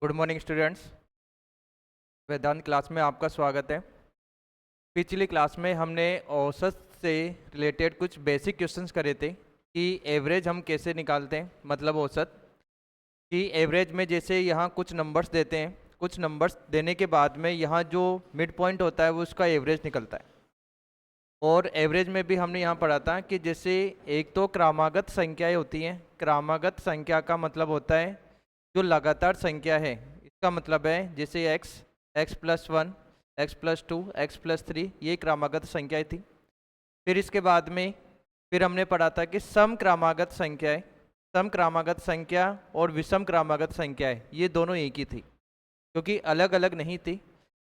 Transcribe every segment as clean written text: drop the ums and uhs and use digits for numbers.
Good morning students. Vedant class में आपका स्वागत है। पिछली क्लास में हमने औसत से रिलेटेड कुछ बेसिक क्वेश्चंस करे थे कि एवरेज हम कैसे निकालते हैं, मतलब औसत कि एवरेज में जैसे यहाँ कुछ नंबर्स देते हैं, कुछ नंबर्स देने के बाद में यहाँ जो मिड पॉइंट होता है वो उसका एवरेज निकलता है। और एवरेज में भी हमने यहाँ पढ़ा था कि जैसे एक तो क्रमागत संख्याएँ होती हैं। क्रमागत संख्या का मतलब होता है जो लगातार संख्या है, इसका मतलब है जैसे x+1, x+2, x+3, ये क्रमागत संख्याएं थी। फिर इसके बाद में फिर हमने पढ़ा था कि सम क्रमागत संख्याएं, सम क्रमागत संख्या और विषम क्रमागत संख्याएं ये दोनों एक ही थी, क्योंकि अलग अलग नहीं थी।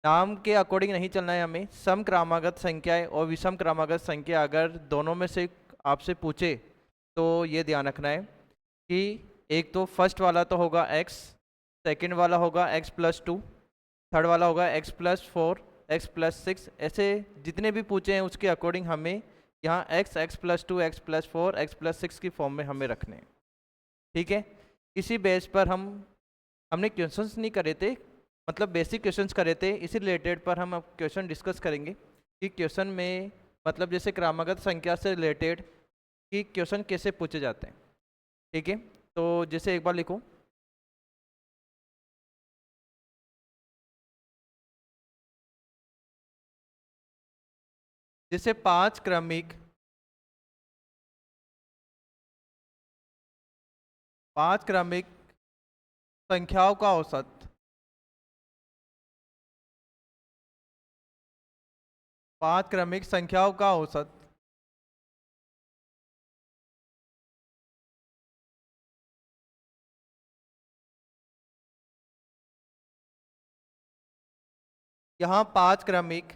नाम के अकॉर्डिंग नहीं चलना है हमें। सम क्रमागत संख्याएं और विषम क्रमागत संख्या अगर दोनों में से आपसे पूछे तो ये ध्यान रखना है कि एक तो फर्स्ट वाला तो होगा x, सेकंड वाला होगा x+2, थर्ड वाला होगा x+4, x+6, ऐसे जितने भी पूछे हैं उसके अकॉर्डिंग हमें यहाँ x, x+2, x+4, x+6 की फॉर्म में हमें रखने हैं। ठीक है, इसी बेस पर हमने क्वेश्चंस नहीं करे थे, मतलब बेसिक क्वेश्चंस करे थे। इसी रिलेटेड पर हम अब क्वेश्चन डिस्कस करेंगे कि क्वेश्चन में मतलब जैसे क्रमागत संख्या से रिलेटेड कि क्वेश्चन कैसे पूछे जाते हैं। ठीक है, तो जैसे एक बार लिखो, जैसे पांच क्रमिक संख्याओं का औसत, पांच क्रमिक संख्याओं का औसत यहाँ पांच क्रमिक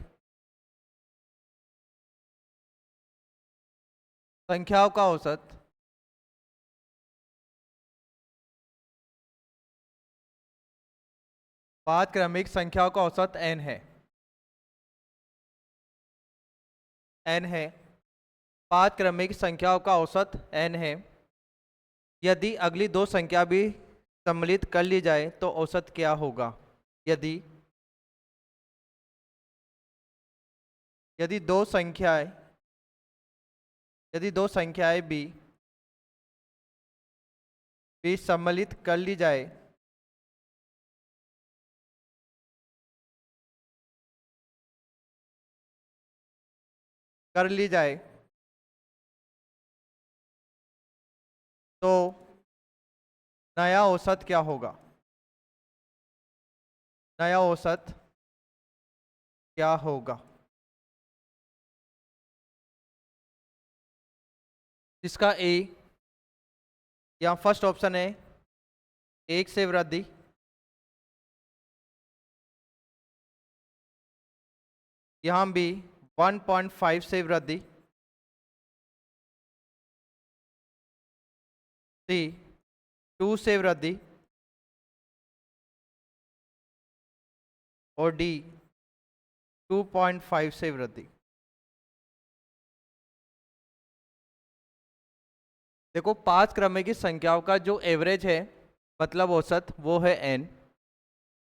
संख्याओं का औसत पांच क्रमिक संख्याओं का औसत n है। n है, पांच क्रमिक संख्याओं का औसत n है। यदि अगली दो संख्या भी सम्मिलित कर ली जाए तो औसत क्या होगा? यदि यदि दो संख्याएं भी सम्मिलित कर ली जाए तो नया औसत क्या होगा? नया औसत क्या होगा? इसका ए, यहाँ फर्स्ट ऑप्शन है एक से वृद्धि, यहाँ भी 1.5 से वृद्धि, सी 2 से वृद्धि और डी 2.5 से वृद्धि। देखो, पांच क्रमिक संख्याओं का जो एवरेज है मतलब औसत वो है n।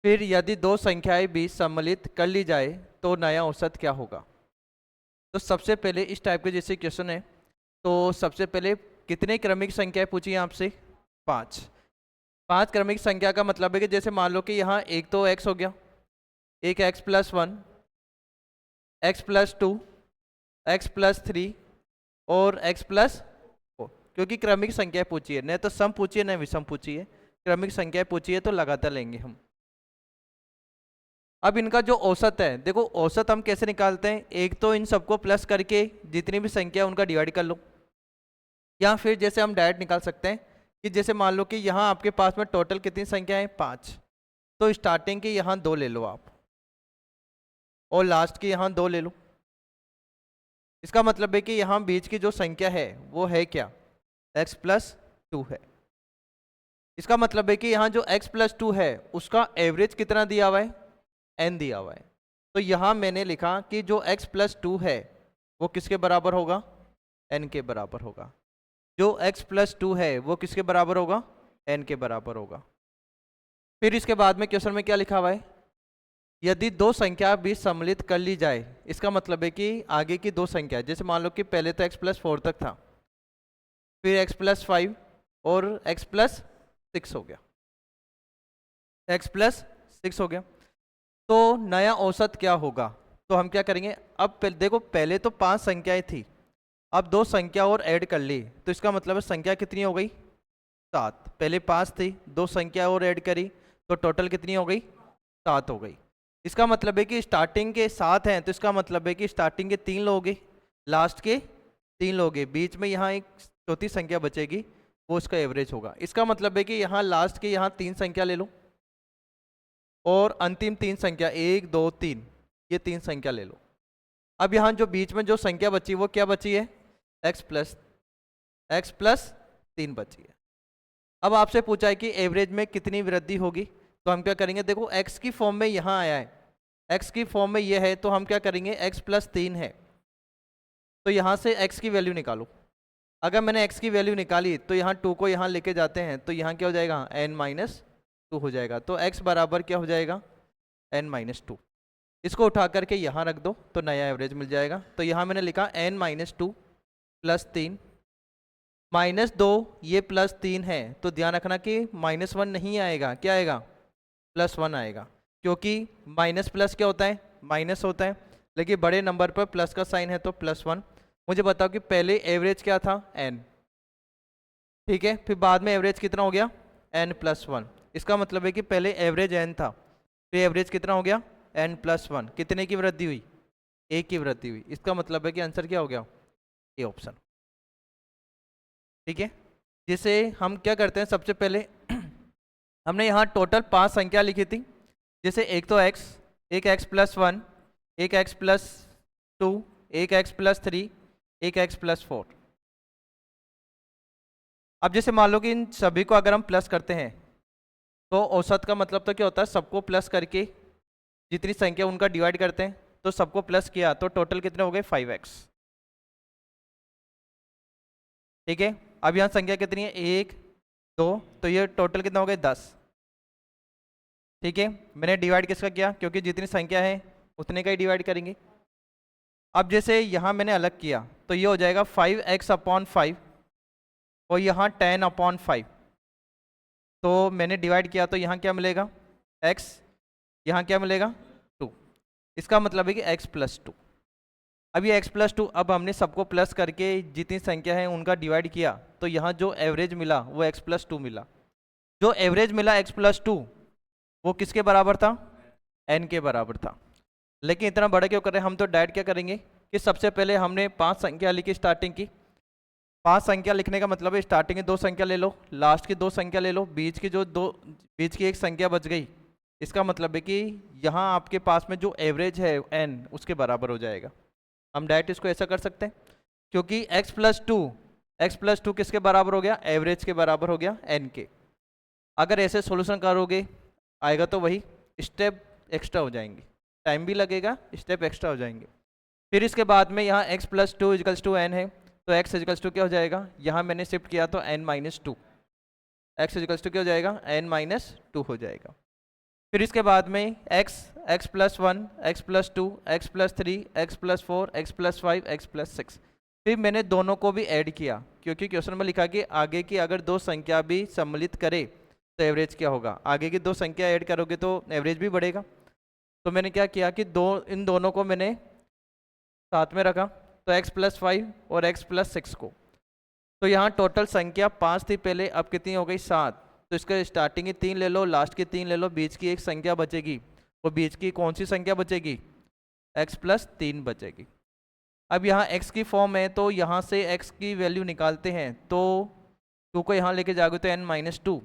फिर यदि दो संख्याएं भी सम्मिलित कर ली जाए तो नया औसत क्या होगा? तो सबसे पहले इस टाइप के जैसे क्वेश्चन है तो सबसे पहले कितने क्रमिक संख्याएं पूछी हैं आपसे? पांच। पांच क्रमिक संख्या का मतलब है कि जैसे मान लो कि यहाँ एक तो x हो गया, एक x+1, x+2, x+3 और x+4, क्योंकि क्रमिक संख्या पूछी है, न तो सम पूछी है न विषम पूछी है। क्रमिक संख्या पूछी है तो लगातार लेंगे हम। अब इनका जो औसत है, देखो औसत हम कैसे निकालते हैं, एक तो इन सबको प्लस करके जितनी भी संख्या उनका डिवाइड कर लो, या फिर जैसे हम डायरेक्ट निकाल सकते हैं कि जैसे मान लो कि यहाँ आपके पास में टोटल कितनी संख्या है? पाँच। तो स्टार्टिंग की यहाँ दो ले लो आप और लास्ट की यहाँ दो ले लो। इसका मतलब है कि यहाँ बीच की जो संख्या है वो है क्या? x+2 है। इसका मतलब है कि यहाँ जो x+2 है उसका एवरेज कितना दिया हुआ है? n दिया हुआ है। तो यहाँ मैंने लिखा कि जो x+2 है वो किसके बराबर होगा? n के बराबर होगा। जो x+2 है वो किसके बराबर होगा? n के बराबर होगा। फिर इसके बाद में क्वेश्चन में क्या लिखा हुआ है, यदि दो संख्या भी सम्मिलित कर ली जाए, इसका मतलब है कि आगे की दो संख्या, जैसे मान लो कि पहले तो x+4 तक था, फिर x+5 और x+6 हो गया, x+6 हो गया, तो नया औसत क्या होगा। तो हम क्या करेंगे, अब देखो पहले तो 5 संख्याएं थी, अब दो संख्या और ऐड कर ली, तो इसका मतलब है संख्या कितनी हो गई, 7। पहले 5 थी, दो संख्या और ऐड करी, तो टोटल कितनी हो गई, 7 हो गई। इसका मतलब है कि स्टार्टिंग के 7 हैं, तो इसका मतलब है कि स्टार्टिंग के 3 लोगे, लास्ट के 3 लोगे, बीच में यहाँ एक चौथी संख्या बचेगी, वो उसका एवरेज होगा। इसका मतलब है कि यहाँ लास्ट के यहाँ 3 संख्या ले लो और अंतिम 3 संख्या 1 2 3, ये 3 संख्या ले लो। अब यहाँ जो बीच में जो संख्या बची वो क्या बची है, x+3 बची है। अब आपसे पूछा है कि एवरेज में कितनी वृद्धि होगी, तो हम क्या करेंगे, देखो x की फॉर्म में यहाँ आया है, x की फॉर्म में ये है, तो हम क्या करेंगे, x+3 है, तो यहाँ से x की वैल्यू निकालो। अगर मैंने x की वैल्यू निकाली तो यहाँ 2 को यहाँ लेके जाते हैं, तो यहाँ क्या हो जाएगा, n-2 हो जाएगा, तो x बराबर क्या हो जाएगा, n-2। इसको उठा करके यहाँ रख दो तो नया एवरेज मिल जाएगा। तो यहाँ मैंने लिखा n-2 + 3 -2, ये +3 है, तो ध्यान रखना कि -1 नहीं आएगा, क्या आएगा, +1 आएगा, क्योंकि माइनस प्लस क्या होता है, माइनस होता है, लेकिन बड़े नंबर पर प्लस का साइन है तो +1। मुझे बताओ कि पहले एवरेज क्या था, n, ठीक है, फिर बाद में एवरेज कितना हो गया, n+1। इसका मतलब है कि पहले एवरेज n था, फिर एवरेज कितना हो गया, n+1। कितने की वृद्धि हुई, 1 की वृद्धि हुई। इसका मतलब है कि आंसर क्या हो गया, ए ऑप्शन, ठीक है। जिसे हम क्या करते हैं, सबसे पहले हमने यहाँ टोटल 5 संख्या लिखी थी, जैसे एक तो x, एक x+1, एक x+2, एक x+3, एक x+4। अब जैसे मान लो कि इन सभी को अगर हम प्लस करते हैं, तो औसत का मतलब तो क्या होता है, सबको प्लस करके जितनी संख्या उनका डिवाइड करते हैं, तो सबको प्लस किया तो टोटल कितने हो गए, 5x, ठीक है। अब यहाँ संख्या कितनी है, 1 2, तो ये टोटल कितना हो गए, 10, ठीक है। मैंने डिवाइड किसका किया, क्योंकि जितनी संख्या है उतने का ही डिवाइड करेंगे। अब जैसे यहाँ मैंने अलग किया तो ये हो जाएगा 5x/5 और यहाँ 10/5, तो मैंने डिवाइड किया तो यहाँ क्या मिलेगा, x, यहाँ क्या मिलेगा, 2। इसका मतलब है कि x+2। अब ये x+2, अब हमने सबको प्लस करके जितनी संख्या है उनका डिवाइड किया, तो यहाँ जो एवरेज मिला वो x+2 मिला। जो एवरेज मिला x+2 वो किसके बराबर था, n के बराबर था। लेकिन इतना बड़ा क्यों कर रहे हैं, हम तो डायरेक्ट क्या करेंगे कि सबसे पहले हमने 5 संख्या लिखी स्टार्टिंग की। 5 संख्या लिखने का मतलब है स्टार्टिंग की 2 संख्या ले लो, लास्ट की 2 संख्या ले लो, बीच की एक संख्या बच गई। इसका मतलब है कि यहाँ आपके पास में जो एवरेज है n उसके बराबर हो जाएगा। हम डायरेक्ट इसको ऐसा कर सकते हैं, क्योंकि x+2 किसके बराबर हो गया, एवरेज के बराबर हो गया n के। अगर ऐसे सॉल्यूशन करोगे आएगा तो वही स्टेप एक्स्ट्रा हो जाएंगे, टाइम भी लगेगा, स्टेप एक्स्ट्रा हो जाएंगे। फिर इसके बाद में यहाँ x+2 = n है, तो x = क्या हो जाएगा, यहाँ मैंने शिफ्ट किया तो n-2, x = क्या हो जाएगा, n-2 हो जाएगा। फिर इसके बाद में x, x+1, x+2, x+3, x+4, x+5, x+6, फिर मैंने दोनों को भी ऐड किया, क्योंकि क्वेश्चन में लिखा कि आगे की अगर 2 संख्या भी सम्मिलित करे तो एवरेज क्या होगा, आगे की 2 संख्या ऐड करोगे तो एवरेज भी बढ़ेगा। तो मैंने क्या किया कि इन दोनों को मैंने साथ में रखा, तो x+5 और x+6 को, तो यहाँ टोटल संख्या 5 थी पहले, अब कितनी हो गई, 7। तो इसका स्टार्टिंग की 3 ले लो, लास्ट की 3 ले लो, बीच की एक संख्या बचेगी, वो बीच की कौन सी संख्या बचेगी, x+3 बचेगी। अब यहाँ x की फॉर्म है, तो यहाँ से x की वैल्यू निकालते हैं, तो 2 को यहाँ लेके जाओगे तो n-2,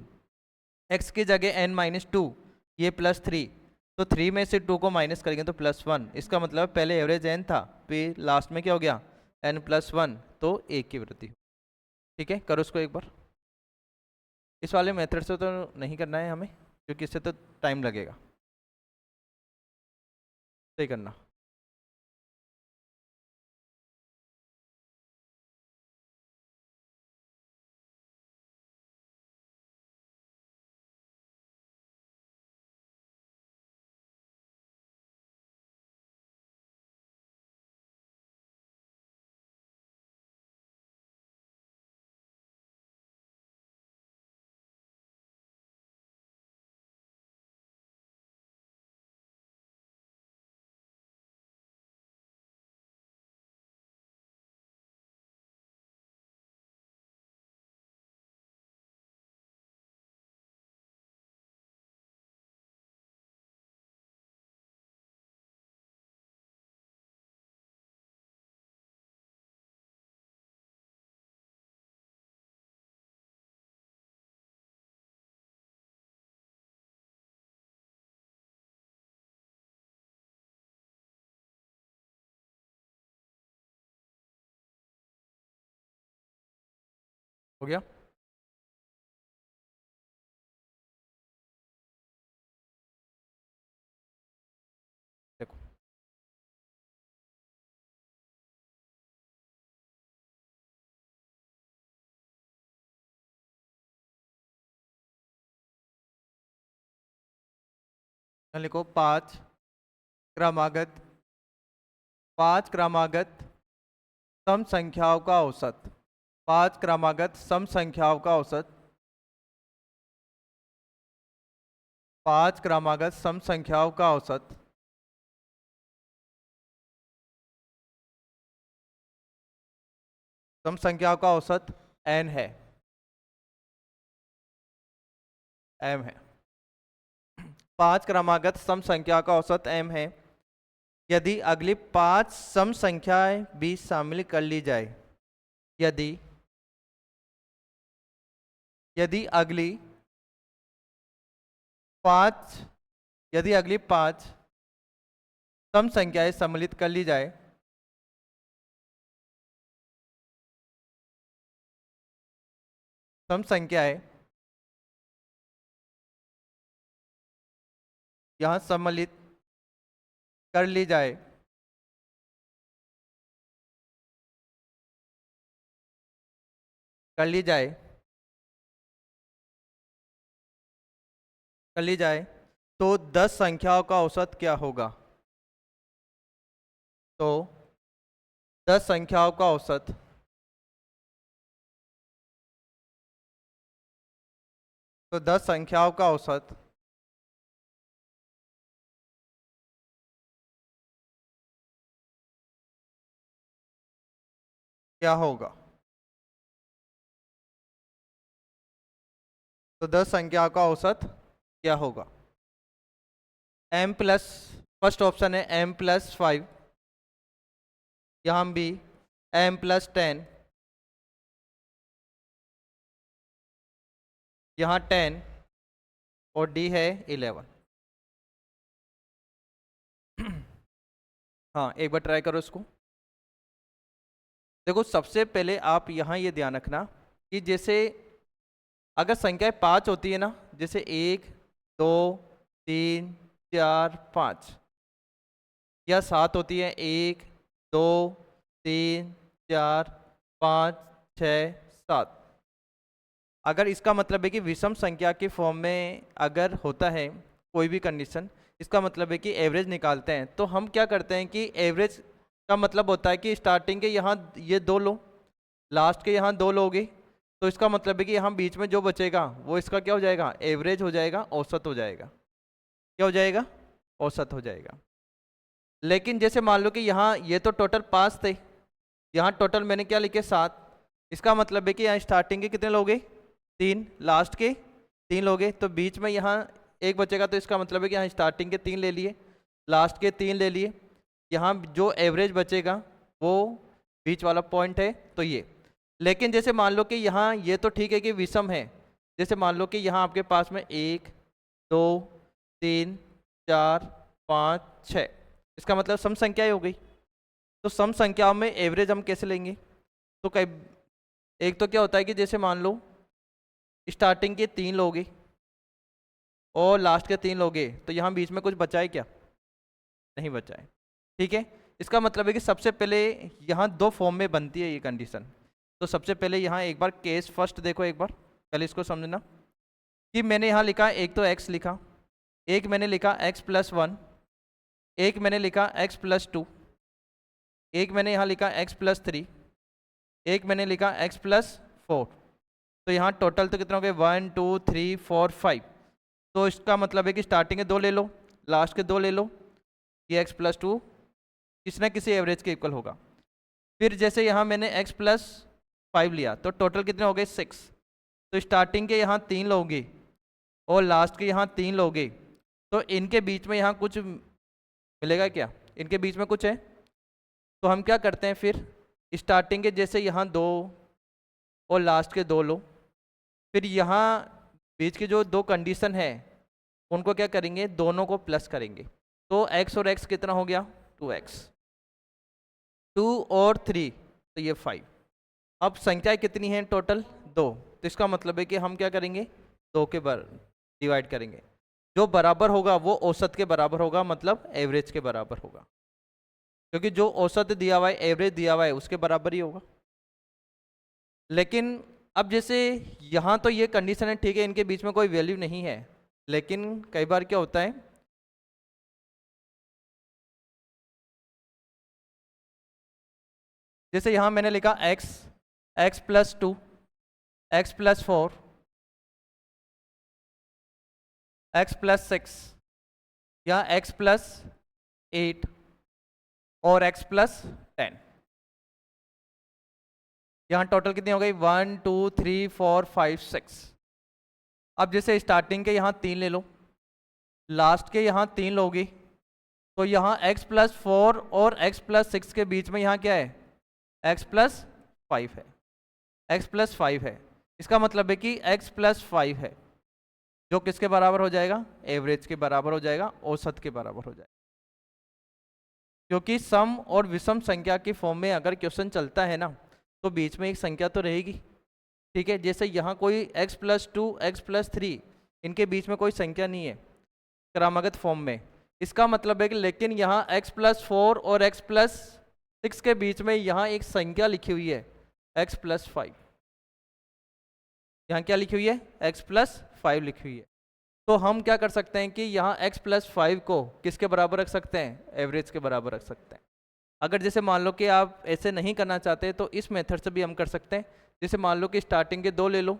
x की जगह n-2, ये +3, तो 3 में से 2 को माइनस करेंगे तो +1। इसका मतलब पहले एवरेज n था, फिर लास्ट में क्या हो गया, n+1, तो 1 की वृद्धि, ठीक है। करो इसको एक बार, इस वाले मेथड से तो नहीं करना है हमें, क्योंकि इससे तो टाइम लगेगा, सही करना। हो गया। देखो यहाँ लिखो पांच क्रमागत सम संख्याओं का औसत, पांच क्रमागत सम संख्याओं का औसत, पांच क्रमागत सम संख्याओं का औसत सम संख्याओं का औसत n है, m है। पांच क्रमागत सम संख्या का औसत m है यदि अगली पांच सम संख्याएं भी शामिल कर ली जाए, यदि यदि अगली पांच यदि अगली पांच सम संख्याएं सम्मिलित कर ली जाए, सम संख्याएं यहां सम्मिलित कर ली जाए, कर ली जाए कर ली जाए तो 10 संख्याओं का औसत क्या होगा? तो 10 संख्याओं का औसत तो 10 संख्याओं का औसत क्या होगा? तो 10 संख्याओं का औसत क्या होगा? m प्लस, फर्स्ट ऑप्शन है m+5, यहाँ भी m+10, यहाँ 10 और d है 11। हाँ, एक बार ट्राई करो इसको। देखो सबसे पहले आप यहाँ ये ध्यान रखना कि जैसे अगर संख्याएं 5 होती है ना, जैसे 1 2 3 4 5, या 7 होती है 1 2 3 4 5 6 7, अगर इसका मतलब है कि विषम संख्या के फॉर्म में अगर होता है कोई भी कंडीशन, इसका मतलब है कि एवरेज निकालते हैं, तो हम क्या करते हैं कि एवरेज का मतलब होता है कि स्टार्टिंग के यहाँ ये दो लो, लास्ट के यहाँ दो लोगे, तो इसका मतलब है कि यहाँ बीच में जो बचेगा वो इसका क्या हो जाएगा? एवरेज हो जाएगा, औसत हो जाएगा। क्या हो जाएगा? औसत हो जाएगा। लेकिन जैसे मान लो कि यहाँ ये तो टोटल 5 थे, यहाँ टोटल मैंने क्या लिखे 7, इसका मतलब है कि यहाँ स्टार्टिंग के कितने लोगे? 3, लास्ट के 3 लोगे, तो बीच में यहाँ एक बचेगा, तो इसका मतलब है कि यहाँ स्टार्टिंग के 3 ले लिए, लास्ट के 3 ले लिए, यहाँ जो एवरेज बचेगा वो बीच वाला पॉइंट है, तो ये। लेकिन जैसे मान लो कि यहाँ ये तो ठीक है कि विषम है, जैसे मान लो कि यहाँ आपके पास में 1 2 3 4 5 6, इसका मतलब सम संख्याएं हो गई। तो सम संख्याओं में एवरेज हम कैसे लेंगे? तो कई एक तो क्या होता है कि जैसे मान लो स्टार्टिंग के 3 लोगे और लास्ट के 3 लोगे, तो यहाँ बीच में कुछ बचा है क्या? नहीं बचा है। ठीक है, इसका मतलब है कि सबसे पहले यहाँ दो फॉर्म में बनती है ये कंडीशन। तो सबसे पहले यहाँ एक बार केस फर्स्ट देखो, एक बार पहले इसको समझना कि मैंने यहाँ लिखा एक तो x लिखा, एक मैंने लिखा x+1, एक मैंने लिखा x+2, एक मैंने यहाँ लिखा x+3, एक मैंने लिखा x+4। तो यहाँ टोटल तो कितना हो गए? 1 2 3 4 5। तो इसका मतलब है कि स्टार्टिंग के 2 ले लो, लास्ट के 2 ले लो, ये x+2 किसी ना किसी एवरेज के इक्वल होगा। फिर जैसे यहाँ मैंने x+5 लिया, तो टोटल कितने हो गए? 6। तो स्टार्टिंग के यहाँ 3 लोगे और लास्ट के यहाँ 3 लोगे, तो इनके बीच में यहाँ कुछ मिलेगा क्या? इनके बीच में कुछ है, तो हम क्या करते हैं फिर स्टार्टिंग के जैसे यहाँ 2 और लास्ट के 2 लो, फिर यहाँ बीच की जो 2 कंडीशन है उनको क्या करेंगे? दोनों को प्लस करेंगे। तो x और x कितना हो गया? 2x, 2 और 3, तो ये 5। अब संख्याएं कितनी हैं टोटल? 2, तो इसका मतलब है कि हम क्या करेंगे, 2 के डिवाइड करेंगे। जो बराबर होगा वो औसत के बराबर होगा, मतलब एवरेज के बराबर होगा, क्योंकि जो औसत दिया हुआ है, एवरेज दिया हुआ है, उसके बराबर ही होगा। लेकिन अब जैसे यहाँ तो ये कंडीशन है, ठीक है, इनके बीच में कोई वैल्यू नहीं है, लेकिन कई बार क्या होता है, जैसे यहाँ मैंने लिखा x plus 2, x plus 4, x plus 6 या x प्लस 8 और x प्लस 10। यहाँ टोटल कितनी हो गई, 1 2 3 4 5 6। अब जैसे स्टार्टिंग के यहाँ 3 ले लो, लास्ट के यहाँ 3 लोगी, तो यहाँ x प्लस 4 और x प्लस 6 के बीच में यहाँ क्या है, x प्लस 5 है, x प्लस 5 है। इसका मतलब है कि x प्लस 5 है, जो किसके बराबर हो जाएगा, एवरेज के बराबर हो जाएगा, औसत के बराबर हो जाएगा। क्योंकि सम और विषम संख्या के फॉर्म में अगर क्वेश्चन चलता है ना, तो बीच में एक संख्या तो रहेगी, ठीक है। जैसे यहाँ कोई x प्लस 2, x प्लस 3, इनके बीच में कोई संख्या नहीं है क्रमागत फॉर्म में। इसका मतलब है कि लेकिन यहाँ x प्लस 4 और x प्लस 6 के बीच में यहाँ एक संख्या लिखी हुई है, x प्लस 5। यहाँ क्या लिखी हुई है, x प्लस 5 लिखी हुई है। तो हम क्या कर सकते हैं कि यहाँ x प्लस 5 को किसके बराबर रख सकते हैं, एवरेज के बराबर रख सकते हैं। अगर जैसे मान लो कि आप ऐसे नहीं करना चाहते तो इस मेथड से भी हम कर सकते हैं। जैसे मान लो कि स्टार्टिंग के 2 ले लो,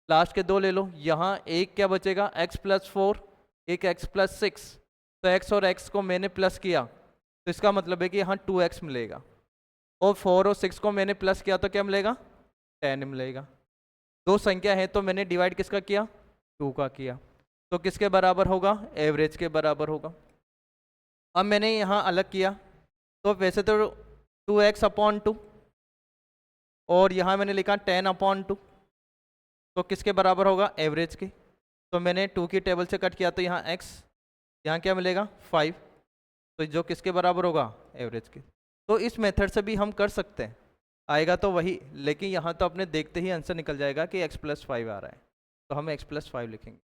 लास्ट के 2 ले लो, यहाँ एक क्या बचेगा, x प्लस 4, एक x प्लस 6। तो x और x को मैंने प्लस किया, तो इसका मतलब है कि यहाँ 2x मिलेगा, और 4 और 6 को मैंने प्लस किया तो क्या मिलेगा, 10 मिलेगा। 2 संख्या है तो मैंने डिवाइड किसका किया, 2 का किया, तो किसके बराबर होगा, एवरेज के बराबर होगा। अब मैंने यहाँ अलग किया, तो वैसे तो 2x अपॉन 2, और यहाँ मैंने लिखा 10 अपॉन 2, तो किसके बराबर होगा, एवरेज के। तो मैंने 2 की टेबल से कट किया, तो यहाँ x, यहाँ क्या मिलेगा 5, तो जो किसके बराबर होगा, एवरेज के। तो इस मेथड से भी हम कर सकते हैं, आएगा तो वही, लेकिन यहाँ तो अपने देखते ही आंसर निकल जाएगा कि x प्लस 5 आ रहा है, तो हम x प्लस 5 लिखेंगे,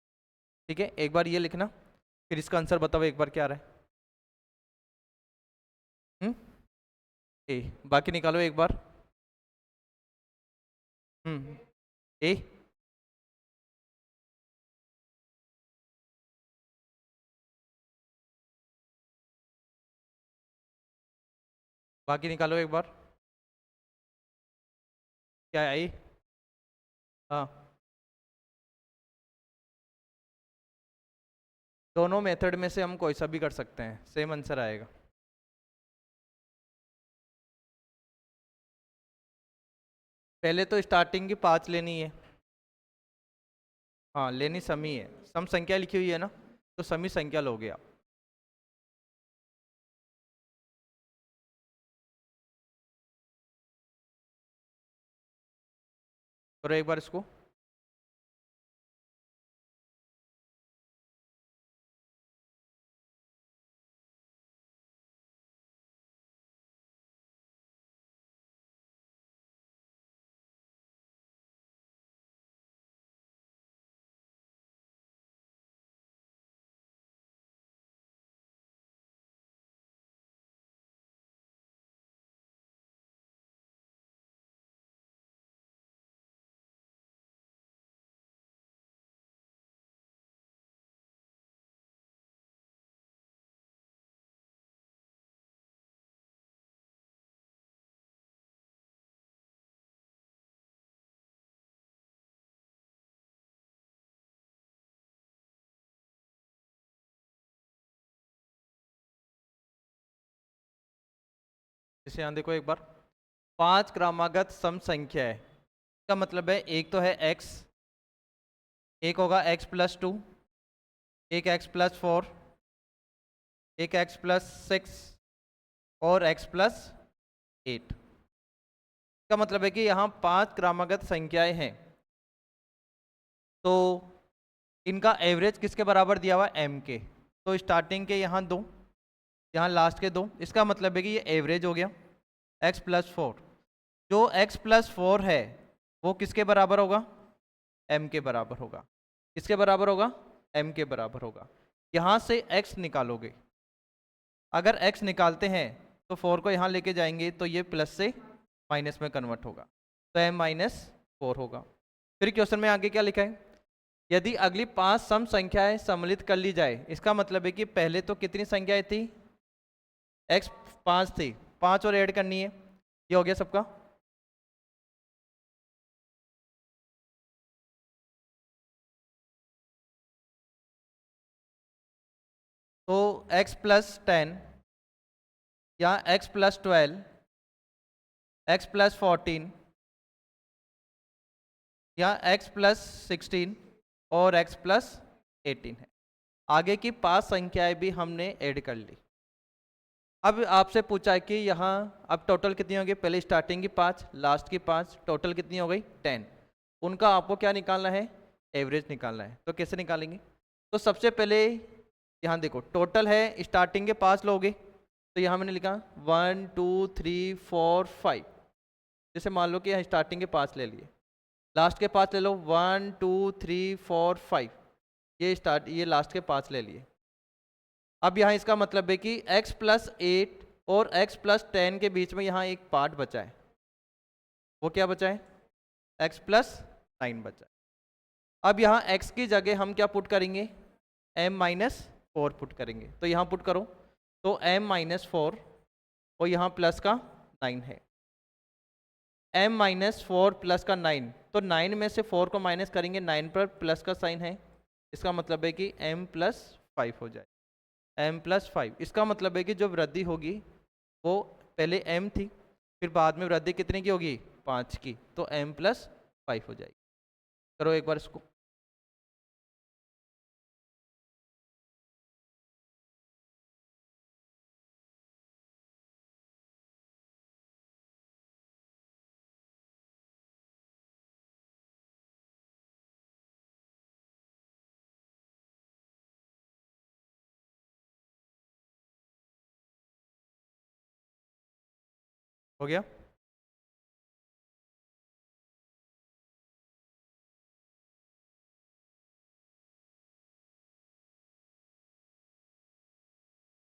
ठीक है। एक बार ये लिखना, फिर इसका आंसर बताओ एक बार क्या आ रहा है। ए, बाकी निकालो एक बार। ए, बाकी निकालो एक बार, क्या है ए, हाँ। दोनों मेथड में से हम कोई सा भी कर सकते हैं, सेम आंसर आएगा। पहले तो स्टार्टिंग की 5 लेनी है, हाँ लेनी समी है, सम संख्या लिखी हुई है ना, तो समी संख्या लोगे आप। करो एक बार इसको, इसे यहाँ देखो एक बार। 5 क्रमागत सम संख्या है, इसका मतलब है एक तो है x, एक होगा x प्लस 2, एक x प्लस 4, एक x प्लस 6 और x प्लस 8। इसका मतलब है कि यहाँ 5 क्रमागत संख्याएं हैं, तो इनका एवरेज किसके बराबर दिया हुआ है, m के। तो स्टार्टिंग के यहाँ 2, यहाँ लास्ट के 2, इसका मतलब है कि ये एवरेज हो गया x प्लस 4। जो x प्लस 4 है वो किसके बराबर होगा? m के बराबर होगा। किसके बराबर होगा? m के बराबर होगा। यहाँ से x निकालोगे, अगर x निकालते हैं तो 4 को यहाँ लेके जाएंगे तो ये प्लस से माइनस में कन्वर्ट होगा, तो m माइनस 4 होगा। फिर क्वेश्चन में आगे क्या लिखा है? यदि अगली 5 सम संख्याएं सम्मिलित कर ली जाए, इसका मतलब है कि पहले तो कितनी संख्याएं थी? x 5 थी, 5 और ऐड करनी है। ये हो गया सबका। तो x प्लस 10 या x प्लस 12, x प्लस 14 या x प्लस 16 और x प्लस 18 है। आगे की 5 संख्याएं भी हमने ऐड कर ली। अब आपसे पूछा है कि यहाँ अब टोटल कितनी होगी? पहले स्टार्टिंग की 5, लास्ट की 5, टोटल कितनी हो गई? 10। उनका आपको क्या निकालना है? एवरेज निकालना है। तो कैसे निकालेंगे? तो सबसे पहले यहाँ देखो, टोटल है स्टार्टिंग के 5 लोगे तो यहाँ मैंने लिखा 1 2 3 4 5। जैसे मान लो कि यहाँ स्टार्टिंग के 5 ले लिए, लास्ट के 5 ले लो, 1 2 3 4 5। ये लास्ट के 5 ले लिए। अब यहाँ इसका मतलब है कि x प्लस 8 और x प्लस 10 के बीच में यहाँ एक पार्ट बचा है। वो क्या बचा है? x प्लस 9 बचा है। अब यहाँ x की जगह हम क्या पुट करेंगे? m माइनस 4 पुट करेंगे। तो यहाँ पुट करो, तो m माइनस 4 और यहाँ प्लस का 9 है। m माइनस 4 प्लस का 9, तो 9 में से 4 को माइनस करेंगे, 9 पर प्लस का साइन है। इसका मतलब है कि m प्लस 5 हो जाए। m प्लस 5, इसका मतलब है कि जो वृद्धि होगी वो पहले m थी, फिर बाद में वृद्धि कितने की होगी? 5 की, तो m प्लस 5 हो जाएगी। करो एक बार इसको। हो गया?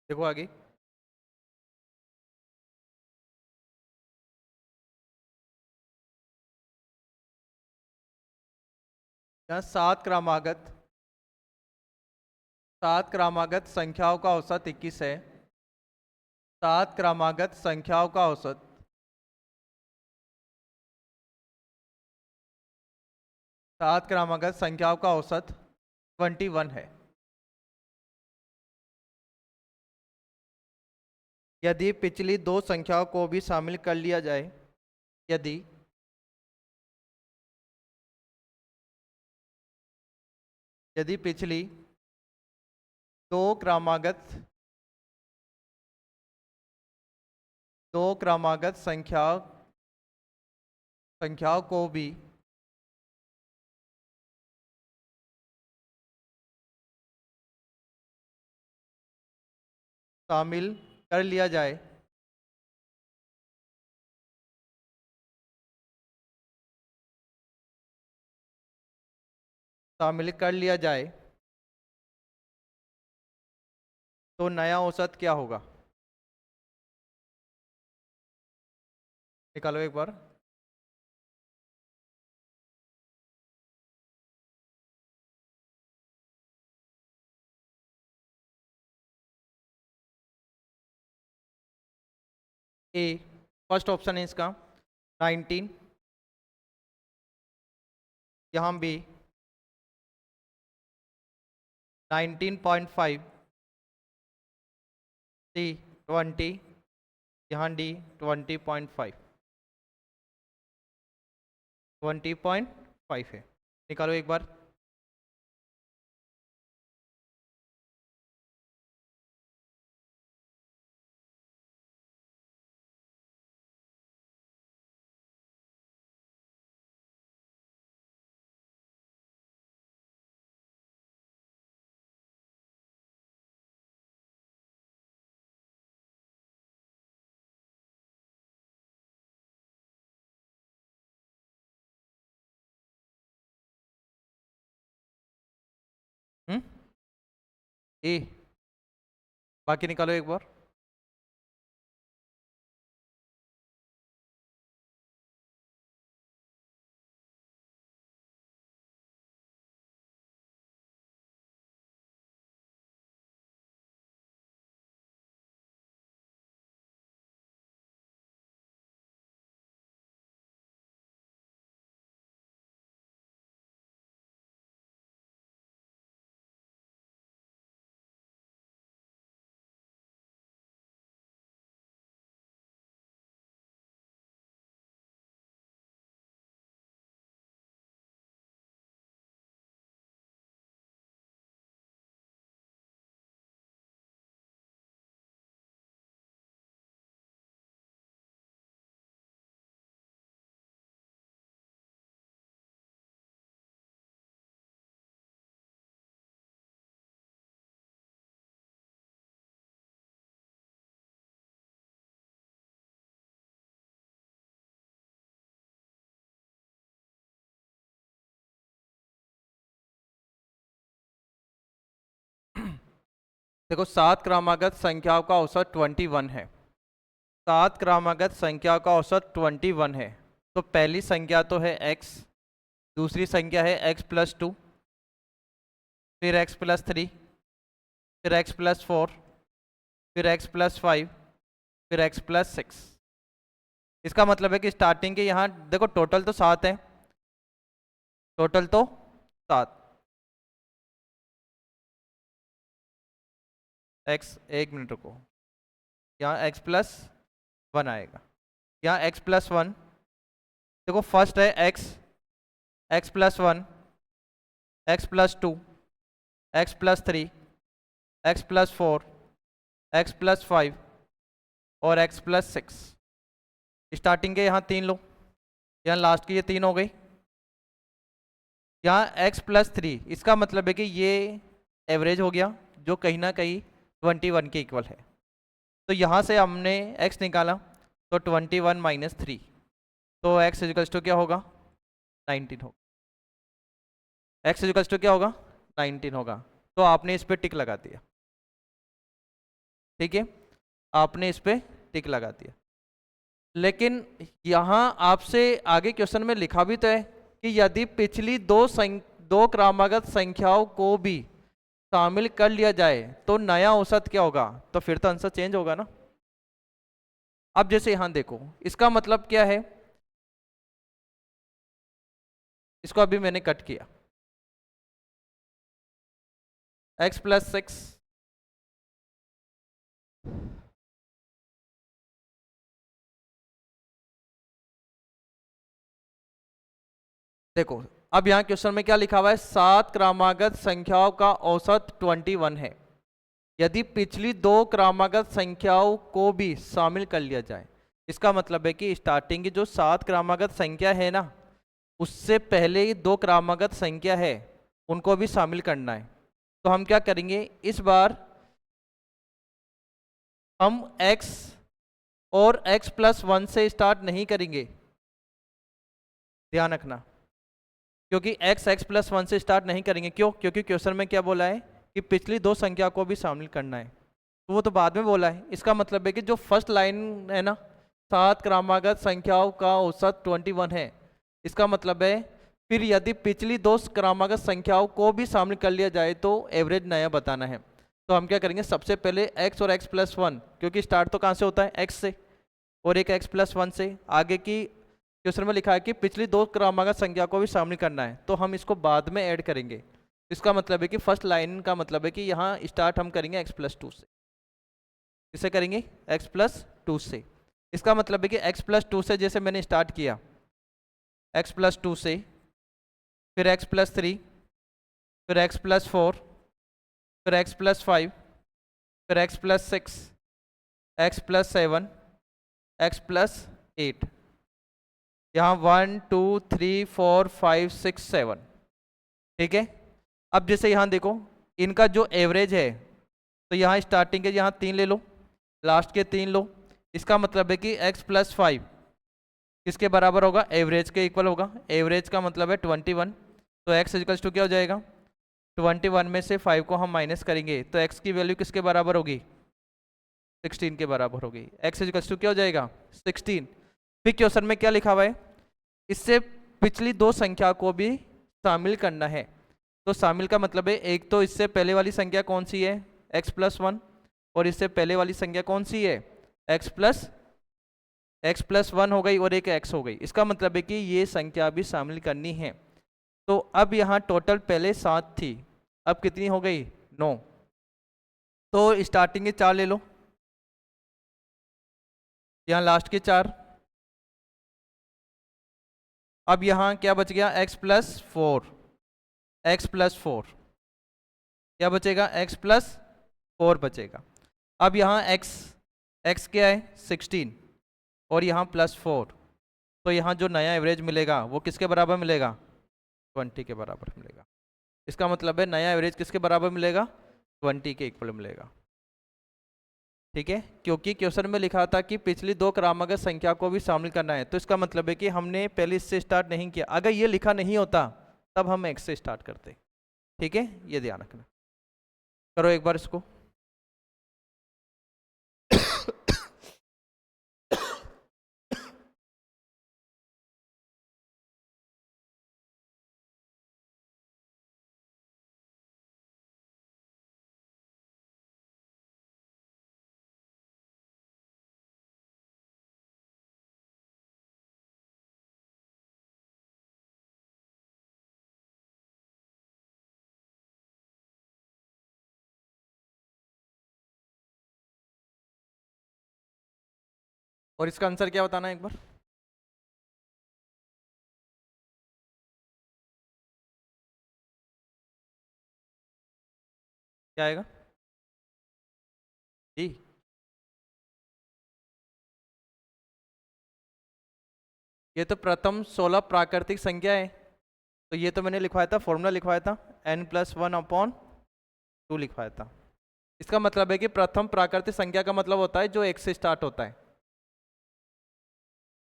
देखो आगे, यहाँ 7 क्रमागत संख्याओं का औसत 21 है। 7 क्रमागत संख्याओं का औसत 21 है। यदि पिछली 2 संख्याओं को भी शामिल कर लिया जाए, यदि यदि पिछली दो क्रमागत दो क्रमागत संख्याओं को भी शामिल कर लिया जाए, तो नया औसत क्या होगा? निकालो एक बार। ए, फर्स्ट ऑप्शन है इसका 19, यहाँ बी 19.5, सी 20, यहाँ डी 20.5। 20.5 है। निकालो एक बार। ए, बाकी निकालो एक बार। देखो 7 क्रमागत संख्याओं का औसत 21 है। 7 क्रमागत संख्याओं का औसत 21 है। तो पहली संख्या तो है x, दूसरी संख्या है x+2, फिर x+3, फिर x+4, फिर x+5, फिर x+6। इसका मतलब है कि स्टार्टिंग के यहाँ देखो टोटल तो 7 है, टोटल तो 7। x, एक मिनट रुको, यहाँ x+1 आएगा, यहाँ x+1। देखो फर्स्ट है x+1, x+2, x+3, x+4, x+5 और x+6। स्टार्टिंग के यहाँ 3 लो, यहाँ लास्ट की ये 3 हो गई, यहाँ x+3। इसका मतलब है कि ये एवरेज हो गया जो कहीं ना कहीं 21 के इक्वल है। तो यहाँ से हमने x निकाला तो 21 - 3, तो x = क्या होगा, 19 होगा। x = क्या होगा, 19 होगा। तो आपने इस पे टिक लगा दिया, ठीक है, आपने इस पे टिक लगा दिया। लेकिन यहाँ आपसे आगे क्वेश्चन में लिखा भी तो है कि यदि पिछली दो क्रमागत संख्याओं को भी शामिल कर लिया जाए तो नया औसत क्या होगा। तो फिर तो आंसर चेंज होगा ना। अब जैसे यहां देखो, इसका मतलब क्या है, इसको अभी मैंने कट किया, x+6 देखो। अब यहाँ क्वेश्चन में क्या लिखा हुआ है, 7 क्रमागत संख्याओं का औसत 21 है यदि पिछली 2 क्रमागत संख्याओं को भी शामिल कर लिया जाए। इसका मतलब है कि स्टार्टिंग की जो 7 क्रमागत संख्या है ना, उससे पहले ही 2 क्रमागत संख्या है, उनको भी शामिल करना है। तो हम क्या करेंगे, इस बार हम x और x+1 से स्टार्ट नहीं करेंगे, ध्यान रखना, क्योंकि x+1 से स्टार्ट नहीं करेंगे। क्यों, क्योंकि क्वेश्चन में क्या बोला है कि पिछली 2 संख्या को भी शामिल करना है, तो वो तो बाद में बोला है। इसका मतलब है कि जो फर्स्ट लाइन है ना, 7 क्रमागत संख्याओं का औसत 21 है, इसका मतलब है फिर यदि पिछली 2 क्रमागत संख्याओं को भी शामिल कर लिया जाए तो एवरेज नया बताना है। तो हम क्या करेंगे, सबसे पहले x और x+1, क्योंकि स्टार्ट तो कहाँ से होता है, x से, और एक x+1 से। आगे की क्वेश्चन में लिखा है कि पिछली 2 क्रमागत संख्या को भी शामिल करना है, तो हम इसको बाद में ऐड करेंगे। इसका मतलब है कि फर्स्ट लाइन का मतलब है कि यहाँ स्टार्ट हम करेंगे x+2 से। किससे करेंगे, x+2 से। इसका मतलब है कि x+2 से जैसे मैंने स्टार्ट किया, x+2 से, फिर x+3, फिर x+4, फिर x+5, फिर x+6, x+7, x+8। यहाँ 1 2 3 4 5 6 7, ठीक है। अब जैसे यहाँ देखो, इनका जो एवरेज है, तो यहाँ स्टार्टिंग के यहाँ 3 ले लो, लास्ट के 3 लो। इसका मतलब है कि x+5 किसके बराबर होगा, एवरेज के इक्वल होगा। एवरेज का मतलब है 21, तो x = क्या हो जाएगा, 21 में से 5 को हम माइनस करेंगे तो x की वैल्यू किसके बराबर होगी? 16 के बराबर होगी। x इक्वल्स टू क्या हो जाएगा? 16। फिर क्वेश्चन में क्या लिखा हुआ है? इससे पिछली दो संख्या को भी शामिल करना है। तो शामिल का मतलब है, एक तो इससे पहले वाली संख्या कौन सी है? x+1। और इससे पहले वाली संख्या कौन सी है? x+1 हो गई और एक x हो गई। इसका मतलब है कि ये संख्या भी शामिल करनी है। तो अब यहाँ टोटल पहले 7 थी, अब कितनी हो गई? 9। तो स्टार्टिंग के 4 ले लो, यहाँ लास्ट के 4। अब यहाँ क्या बच गया? x+4। x+4 क्या बचेगा? x+4 बचेगा। अब यहाँ x क्या है? 16 और यहाँ +4। तो यहाँ जो नया एवरेज मिलेगा वो किसके बराबर मिलेगा? 20 के बराबर मिलेगा। इसका मतलब है नया एवरेज किसके बराबर मिलेगा? 20 के इक्वल मिलेगा। ठीक है, क्योंकि क्वेश्चन में लिखा था कि पिछली दो क्रमागत संख्या को भी शामिल करना है, तो इसका मतलब है कि हमने पहले इससे स्टार्ट नहीं किया। अगर ये लिखा नहीं होता तब हम x से स्टार्ट करते। ठीक है, ये ध्यान रखना। करो एक बार इसको। और इसका आंसर क्या बताना है एक बार? क्या आएगा जी? ये तो प्रथम 16 प्राकृतिक संख्या है, तो ये तो मैंने लिखवाया था, फॉर्मूला लिखवाया था, n+1/2 लिखवाया था। इसका मतलब है कि प्रथम प्राकृतिक संख्या का मतलब होता है जो एक से स्टार्ट होता है।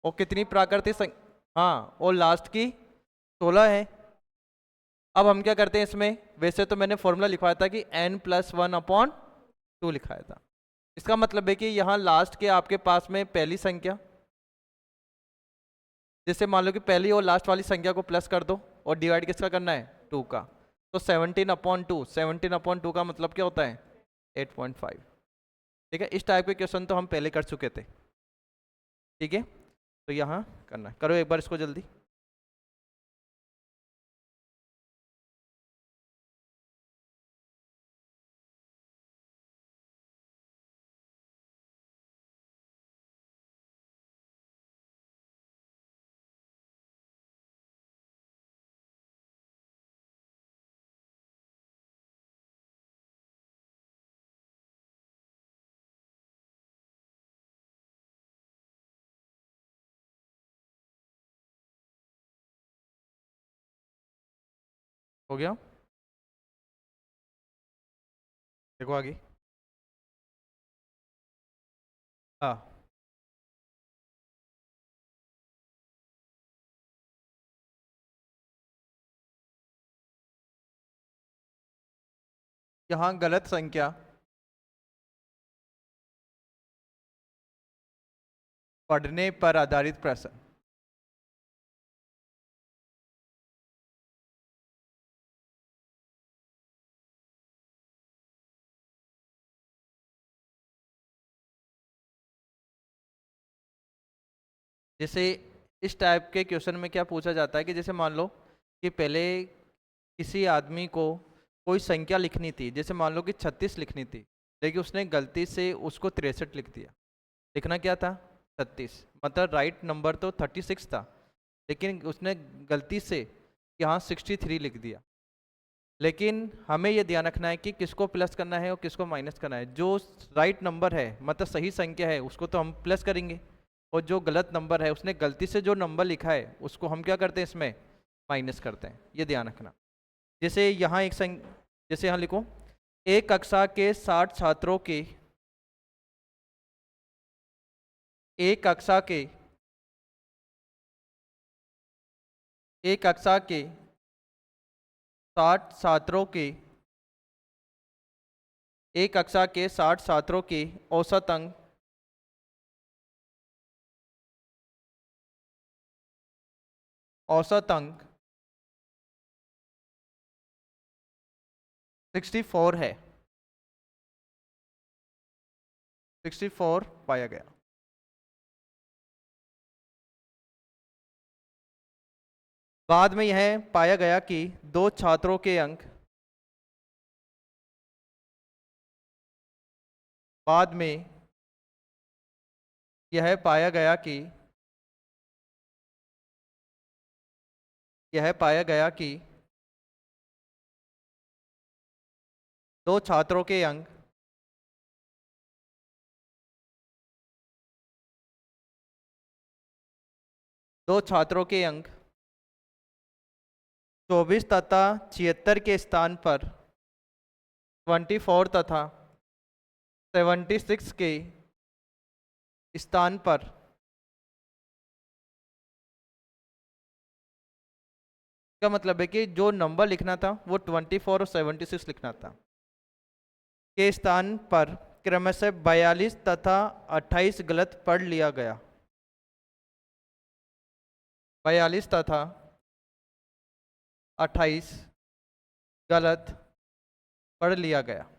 और कितनी प्राकृतिक संख्या? हाँ, और लास्ट की 16 है। अब हम क्या करते हैं इसमें? वैसे तो मैंने फॉर्मूला लिखवाया था कि n+1/2 लिखाया था। इसका मतलब है कि यहाँ लास्ट के आपके पास में पहली संख्या, जैसे मान लो कि पहली और लास्ट वाली संख्या को प्लस कर दो और डिवाइड किसका करना है? 2 का। तो 17/2, 17/2 का मतलब क्या होता है? 8.5। ठीक है, इस टाइप के क्वेश्चन तो हम पहले कर चुके थे। ठीक है, तो यहाँ करना, करो एक बार इसको जल्दी। हो गया? देखो आगे। हाँ, यहाँ गलत संख्या पढ़ने पर आधारित प्रश्न। जैसे इस टाइप के क्वेश्चन में क्या पूछा जाता है कि जैसे मान लो कि पहले किसी आदमी को कोई संख्या लिखनी थी, जैसे मान लो कि 36 लिखनी थी, लेकिन उसने गलती से उसको 63 लिख दिया। लिखना क्या था? 36, मतलब राइट नंबर तो 36 था, लेकिन उसने गलती से यहाँ 63 लिख दिया। लेकिन हमें ये ध्यान रखना है कि किसको प्लस करना है और किसको माइनस करना है। जो राइट नंबर है, मतलब सही संख्या है, उसको तो हम प्लस करेंगे, और जो गलत नंबर है, उसने गलती से जो नंबर लिखा है, उसको हम क्या करते हैं? इसमें माइनस करते हैं। ये ध्यान रखना। जैसे यहाँ जैसे यहाँ लिखो, एक कक्षा के 60 छात्रों के, एक कक्षा के, एक कक्षा के 60 छात्रों के, एक कक्षा के 60 छात्रों के औसत अंक औसत अंक 64 है, 64 पाया गया। बाद में यह पाया गया कि दो छात्रों के अंक, बाद में यह पाया गया कि दो छात्रों के अंक दो छात्रों के अंक 24 तथा 76 के स्थान पर 24 तथा 76 के स्थान पर क्या मतलब है कि जो नंबर लिखना था वो 24 और 76 लिखना था, के स्थान पर क्रमशः 42 तथा 28 गलत पढ़ लिया गया। 42 तथा 28 गलत पढ़ लिया गया।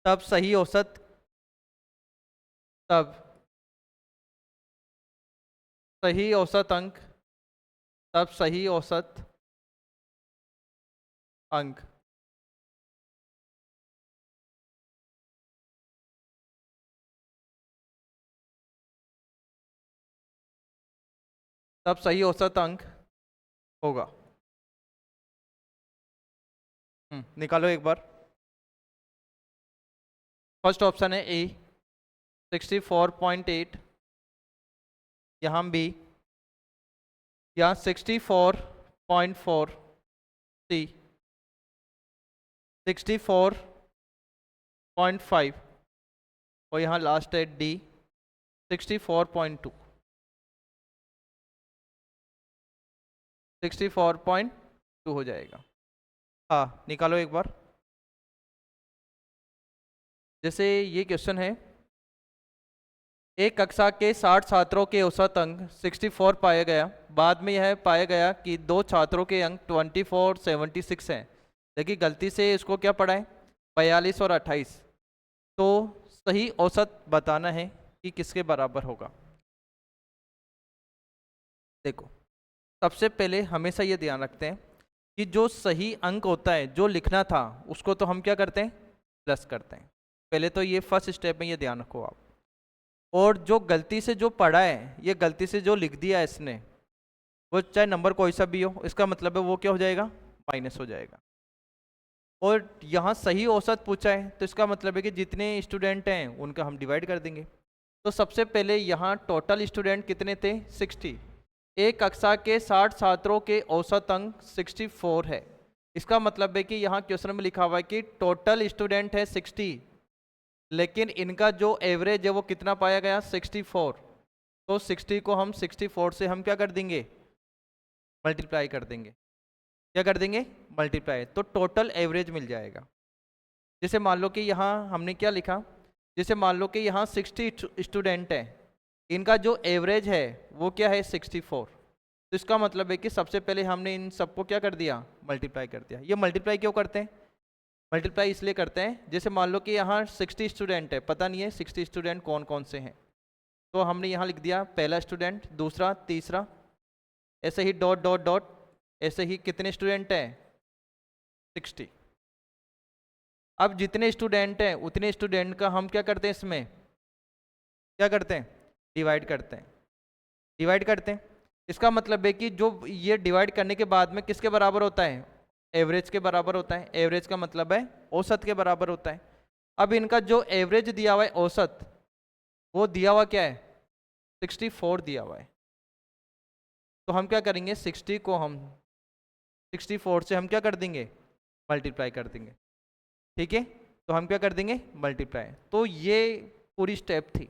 तब सही औसत अंक तब सही औसत अंक तब सही औसत अंक होगा। निकालो एक बार। फर्स्ट ऑप्शन है ए 64.8, यहाँ बी, यहाँ 64.4, सी 64.5 और यहाँ लास्ट है डी 64.2। 64.2 हो जाएगा। हाँ निकालो एक बार। जैसे ये क्वेश्चन है, एक कक्षा के 60 छात्रों के औसत अंक 64 पाया गया। बाद में यह पाया गया कि दो छात्रों के अंक 24 76 हैं। देखिए गलती से इसको क्या पढ़ा है, 42 और 28। तो सही औसत बताना है कि किसके बराबर होगा। देखो सबसे पहले हमेशा ये ध्यान रखते हैं कि जो सही अंक होता है, जो लिखना था, उसको तो हम क्या करते हैं, प्लस करते हैं। पहले तो ये फर्स्ट स्टेप में ये ध्यान रखो आप। और जो गलती से जो पढ़ा है, ये गलती से जो लिख दिया है इसने, वो चाहे नंबर कोई सा भी हो, इसका मतलब है वो क्या हो जाएगा, माइनस हो जाएगा। और यहाँ सही औसत पूछा है तो इसका मतलब है कि जितने स्टूडेंट हैं उनका हम डिवाइड कर देंगे। तो सबसे पहले यहाँ टोटल स्टूडेंट कितने थे, 60। एक कक्षा के 60 छात्रों के औसत अंक 64 है। इसका मतलब है कि यहाँ क्वेश्चन में लिखा हुआ है कि टोटल स्टूडेंट है 60, लेकिन इनका जो एवरेज है वो कितना पाया गया, 64। तो 60 को हम 64 से हम क्या कर देंगे, मल्टीप्लाई कर देंगे। क्या कर देंगे, मल्टीप्लाई। तो टोटल एवरेज मिल जाएगा। जैसे मान लो कि यहाँ हमने क्या लिखा, जैसे मान लो कि यहाँ 60 स्टूडेंट हैं, इनका जो एवरेज है वो क्या है, 64। तो इसका मतलब है कि सबसे पहले हमने इन सबको क्या कर दिया, मल्टीप्लाई कर दिया। ये मल्टीप्लाई क्यों करते हैं, मल्टीप्लाई इसलिए करते हैं, जैसे मान लो कि यहाँ 60 स्टूडेंट है, पता नहीं है 60 स्टूडेंट कौन कौन से हैं, तो हमने यहाँ लिख दिया पहला स्टूडेंट, दूसरा, तीसरा, ऐसे ही डॉट डॉट डॉट, ऐसे ही कितने स्टूडेंट हैं, 60। अब जितने स्टूडेंट हैं उतने स्टूडेंट का हम क्या करते हैं, इसमें क्या करते हैं, डिवाइड करते हैं। डिवाइड करते हैं, इसका मतलब है कि जो ये डिवाइड करने के बाद में किसके बराबर होता है, एवरेज के बराबर होता है। एवरेज का मतलब है औसत के बराबर होता है। अब इनका जो एवरेज दिया हुआ है औसत, वो दिया हुआ क्या है, 64 दिया हुआ है। तो हम क्या करेंगे, 60 को हम 64 से हम क्या कर देंगे, मल्टीप्लाई कर देंगे। ठीक है, तो हम क्या कर देंगे, मल्टीप्लाई। तो ये पूरी स्टेप थी,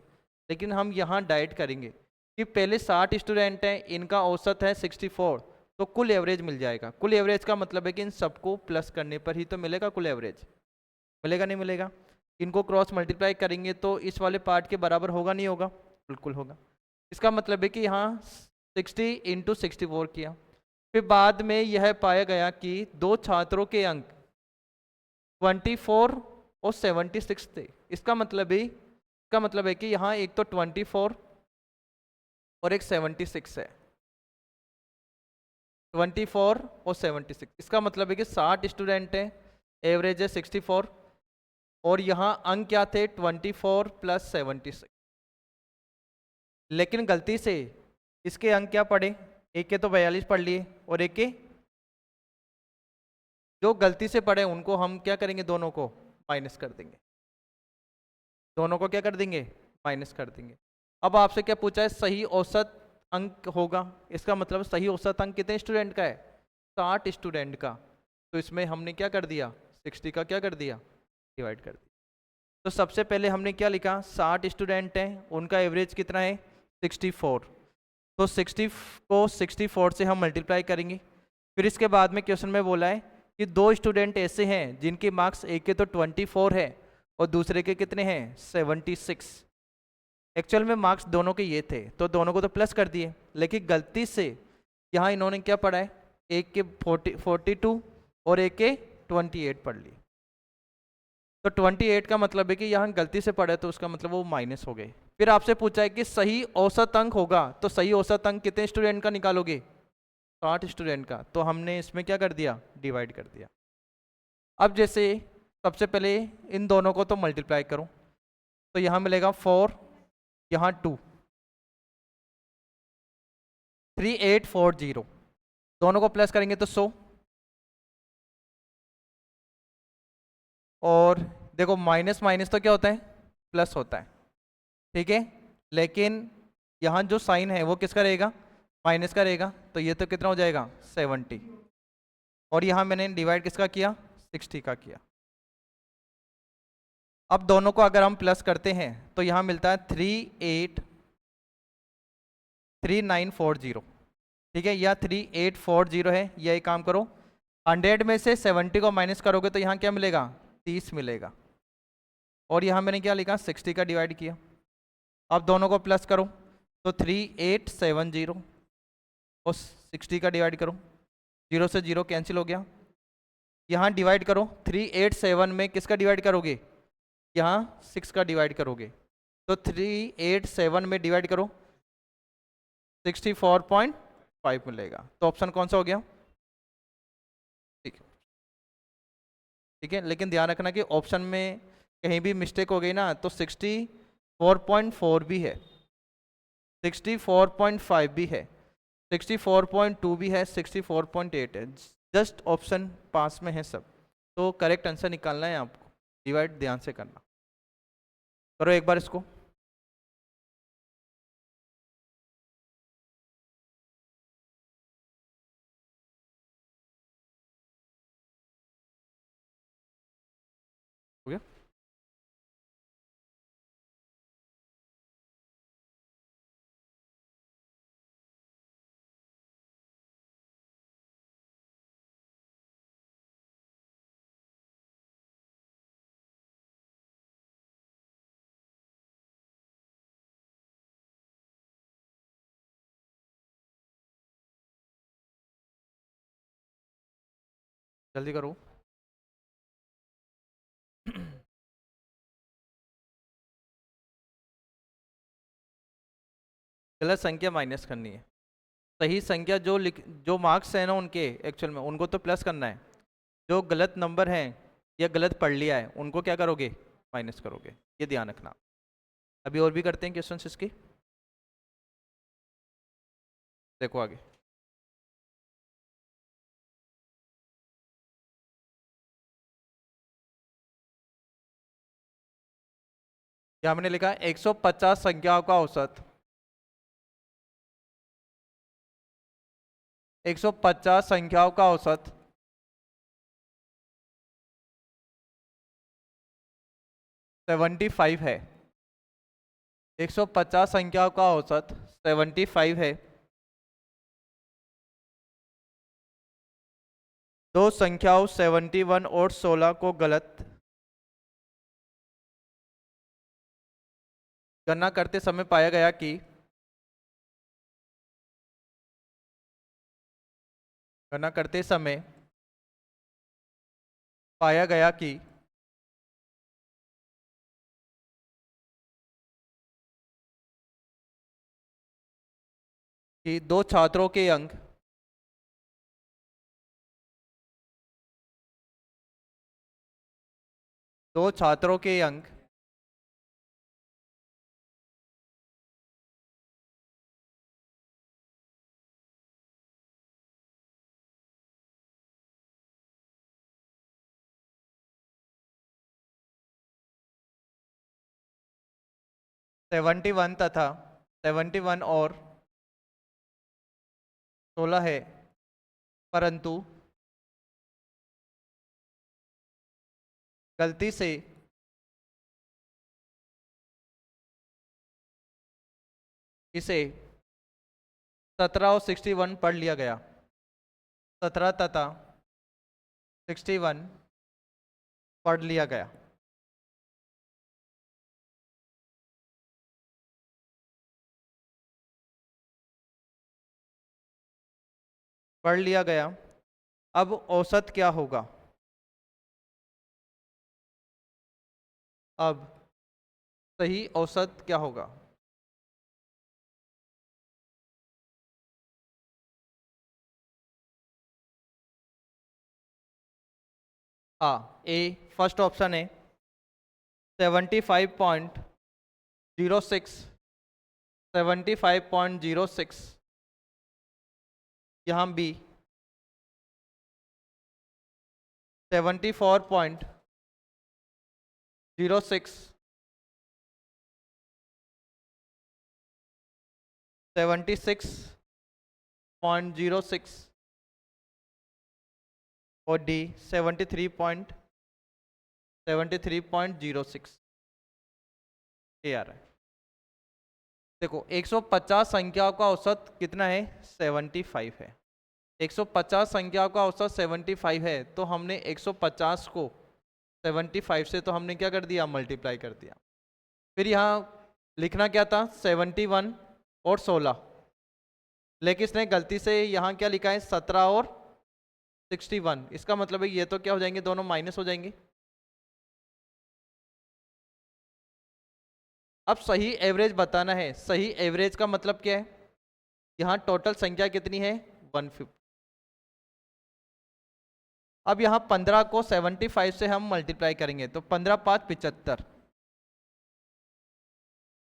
लेकिन हम यहाँ डाइट करेंगे कि पहले 60 स्टूडेंट हैं, इनका औसत है 64, तो कुल एवरेज मिल जाएगा। कुल एवरेज का मतलब है कि इन सबको प्लस करने पर ही तो मिलेगा कुल एवरेज, मिलेगा नहीं मिलेगा? इनको क्रॉस मल्टीप्लाई करेंगे तो इस वाले पार्ट के बराबर होगा नहीं होगा? बिल्कुल होगा। इसका मतलब है कि यहाँ 60 इंटू 64 किया, फिर बाद में यह पाया गया कि दो छात्रों के अंक 24 और 76 थे। इसका मतलब है कि यहाँ एक तो 24 और एक 76 है, 24 और 76। इसका मतलब है कि 60 स्टूडेंट हैं, एवरेज है 64, और यहाँ अंक क्या थे? 24 प्लस 76। लेकिन गलती से इसके अंक क्या पढ़े? एक के तो 42 पढ़ लिए और एक के जो गलती से पढ़े उनको हम क्या करेंगे? दोनों को माइनस कर देंगे, दोनों को क्या कर देंगे? माइनस कर देंगे। अब आपसे क्या पूछा है? सही औसत अंक होगा, इसका मतलब सही औसत अंक कितने स्टूडेंट का है? 60 स्टूडेंट का। तो इसमें हमने क्या कर दिया? 60 का क्या कर दिया? डिवाइड कर दिया। तो सबसे पहले हमने क्या लिखा? 60 स्टूडेंट हैं, उनका एवरेज कितना है? 64। तो 60 को 64 से हम मल्टीप्लाई करेंगे। फिर इसके बाद में क्वेश्चन में बोला है कि दो स्टूडेंट ऐसे हैं जिनके मार्क्स एक के तो 24 है और दूसरे के कितने हैं? 76। एक्चुअल में मार्क्स दोनों के ये थे, तो दोनों को तो प्लस कर दिए, लेकिन गलती से यहाँ इन्होंने क्या पढ़ा है? एक के 42 और एक के 28 पढ़ लिए। तो 28 का मतलब है कि यहाँ गलती से पढ़े, तो उसका मतलब वो माइनस हो गए। फिर आपसे पूछा है कि सही औसत अंक होगा, तो सही औसत अंक कितने स्टूडेंट का निकालोगे? 60 स्टूडेंट का। तो हमने इसमें क्या कर दिया? डिवाइड कर दिया। अब जैसे सबसे पहले इन दोनों को तो मल्टीप्लाई करो, तो यहाँ मिलेगा 4, यहाँ 2, 3840। दोनों को प्लस करेंगे तो 100, और देखो माइनस माइनस तो क्या होता है? प्लस होता है, ठीक है। लेकिन यहाँ जो साइन है वो किसका रहेगा? माइनस का रहेगा। तो ये तो कितना हो जाएगा? 70। और यहाँ मैंने डिवाइड किसका किया? 60 का किया। अब दोनों को अगर हम प्लस करते हैं तो यहाँ मिलता है 383940, ठीक है, या 3840 है। या एक काम करो, 100 में से 70 को माइनस करोगे तो यहाँ क्या मिलेगा? 30 मिलेगा। और यहाँ मैंने क्या लिखा? 60 का डिवाइड किया। अब दोनों को प्लस करो तो 3870 और 60 का डिवाइड करो, 0 से 0 कैंसिल हो गया। यहाँ डिवाइड करो, 387 में किसका डिवाइड करोगे? यहाँ 6 का डिवाइड करोगे, तो 387 में डिवाइड करो 64.5 मिलेगा। तो ऑप्शन कौन सा हो गया? ठीक है, ठीक है। लेकिन ध्यान रखना कि ऑप्शन में कहीं भी मिस्टेक हो गई ना तो 64.4 भी है, 64.5 भी है, 64.2 भी है, 64.8 है। जस्ट ऑप्शन पास में है सब। तो करेक्ट आंसर निकालना है आपको, डिवाइड ध्यान से करना। करो एक बार इसको। हो गया? जल्दी करो। गलत संख्या माइनस करनी है। सही संख्या जो मार्क्स है ना उनके एक्चुअल में, उनको तो प्लस करना है। जो गलत नंबर हैं या गलत पढ़ लिया है उनको क्या करोगे? माइनस करोगे। ये ध्यान रखना। अभी और भी करते हैं क्वेश्चन इसकी, देखो आगे। क्या हमने लिखा है? 150 संख्याओं का औसत, 150 संख्याओं का औसत 75 है। 150 संख्याओं का औसत 75 है। दो संख्याओं 71 और 16 को गलत गणना करते समय पाया गया कि गणना करते समय पाया गया कि दो छात्रों के अंक दो छात्रों के अंक 71 तथा 71 और 16 है, परंतु गलती से इसे 17 और 61 पढ़ लिया गया। 17 तथा 61 पढ़ लिया गया। पढ़ लिया गया। अब औसत क्या होगा? अब सही औसत क्या होगा? ए फर्स्ट ऑप्शन है 75.06 75.06। यहाँ बी 74.06 76.06 और डी 73.06 ये आ रहा है। देखो 150 संख्याओं का औसत कितना है? 75 है। 150 संख्याओं का औसत 75 है, तो हमने 150 को 75 से तो हमने क्या कर दिया? मल्टीप्लाई कर दिया। फिर यहाँ लिखना क्या था? 71 और 16, लेकिन इसने गलती से यहाँ क्या लिखा है? 17 और 61। इसका मतलब है ये तो क्या हो जाएंगे? दोनों माइनस हो जाएंगे। अब सही एवरेज बताना है। सही एवरेज का मतलब क्या है? यहाँ टोटल संख्या कितनी है? 150। अब यहाँ 15 को 75 से हम मल्टीप्लाई करेंगे तो 15 5 75,